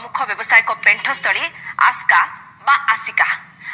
प्रमुख व्यावसायिक पेंठस्थली आस्का बा आसिका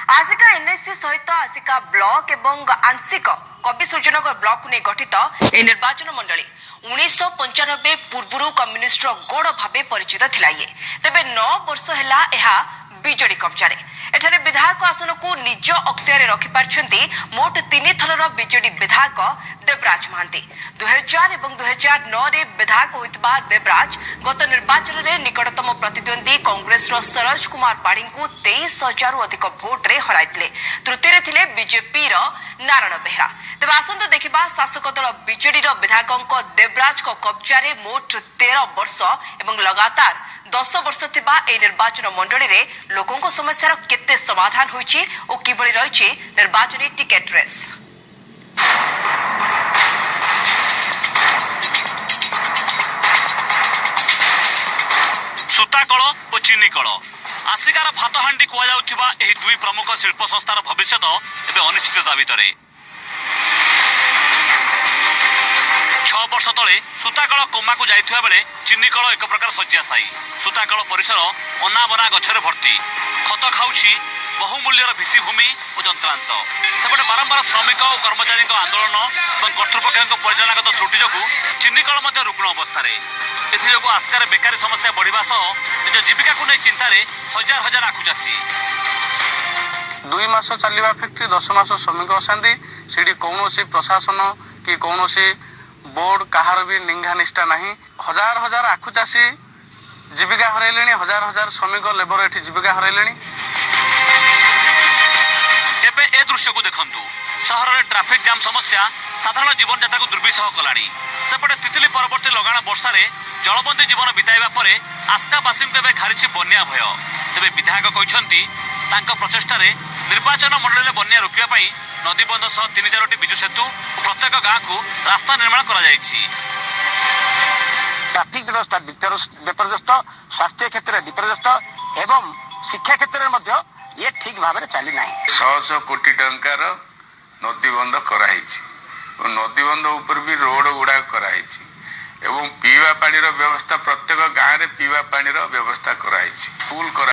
आसिका एनएससी सहित आसिका ब्लॉक एवं आंशिक कवि सूर्यनगर ब्लॉक ने गठित ए निर्वाचन मंडली 1995 पूर्व कम्युनिस्ट गढ़ भाव परिचित थिला ये तेबे 9 वर्ष हैला एहा बीजेडी कब्जारे एठारे विधायक आसन को निज अख्तियार रखिपारछंती मोट 3 थरर बीजेडी विधायक देवराज महांती 2000 और 2009 रे विधायक होइतबा देवराज गत निर्वाचन रे निकटतम प्रतिद्वंदी कांग्रेस रो सरोज कुमार पाढ़ी को 23,000 अधिक भोट रे हराइतले तृतीय रे थिले बीजेपी रो नारायण बेहरा तेबे आसंत देखिबा शासक दल बीजेडी रो विधायकक देवराज को कब्जारे मोट 13 वर्ष एवं लगातार 10 वर्ष थिबा ए निर्वाचन मंडली रे लोकों समस्यार केते समाधान होईछि ओ किबळी रहिछि निर्वाचनी टिकेट रेस। सूताकल और चीनीकल आसिकार भातहांडी कुआଯାଉଥିବା ଏହି ଦୁଇ ପ୍ରମୁଖ ଶିଳ୍ପ ସଂସ୍ଥାର ଭବିଷ୍ୟତ ଏବେ ଅନିଶ୍ଚିତତା ଭିତରେ। 6 ବର୍ଷ ତଳେ सूताकल कोमाକୁ ଯାଇଥିବା ବେଳେ ଚିନିକଳ ଏକ ପ୍ରକାର ଶଯ୍ୟାଶାୟୀ। सूताकल ପରିସର ଅନାବନା ଗଛରେ ଭର୍ତ୍ତି ଖତ ଖାଉଛି ବହୁମୂଲ୍ୟର ଭିତ୍ତିଭୂମି ଓ ଯନ୍ତ୍ରାଂଶ। ସେପଟେ ବାରମ୍ବାର ଶ୍ରମିକ ଓ କର୍ମଚାରୀଙ୍କ ଆନ୍ଦୋଳନ ଏବଂ କର୍ତ୍ତୃପକ୍ଷଙ୍କ ପରିଚାଳନାଗତ ତ୍ରୁଟି ଯୋଗୁଁ ଚିନିକଳ ମଧ୍ୟ ରୁଗ୍ଣ ଅବସ୍ଥାରେ। ଏଥିଯୋଗୁଁ ଆସ୍କାରେ ବେକାରୀ ସମସ୍ୟା ବଢ଼ିବା ସହ ନିଜ ଜୀବିକାକୁ ନେଇ ଚିନ୍ତାରେ ହଜାର ହଜାର ଆଖୁଚାଷୀ। 2 ମାସ ଚାଲିବା ଫ୍ୟାକ୍ଟ୍ରି 10 ମାସ ଶ୍ରମିକ ଅଶାନ୍ତି ସେଠି କୌଣସି ପ୍ରଶାସନ କି କୌଣସି बोर्ड कहार भी निंघा निष्ठा नहीं हजार हजार आखुचाषी जीविका हरैले हजार हजार श्रमिक लेबर एठी जीविका हरैले। एबे ए दृश्य को देखंतु सहर रे ट्रैफिक जाम समस्या साधारण जीवन यात्रा को दुर्विसह कलानी। सेपटे तितली परवर्ती लगाण वर्षा रे जलबंदी जीवन बिताइबा परे आस्कावासी केबे घारिछि बन्या भय। तेबे विधायक कहछंती तांका प्रचेष्टा रे निर्वाचन मंडली रे बन्या रोकिबा पई नदी बंध सह 3-4टी बिजु सेतु और प्रत्येक गाँ को रास्ता निर्माण करा जायछि। ट्रैफिक व्यवस्था विपर्यस्त स्वास्थ्य क्षेत्र में विपर्यस्त एवं शिक्षा क्षेत्र में ये ठीक भाव में चली ना। 100 कोटी टंकार नदी बंध कराइछि नदी बंध ऊपर भी रोड गुड़ा कराइछि एवं पीवा पानी व्यवस्था प्रत्येक गाँव में पीवा पानी व्यवस्था कराइछि। पुल करा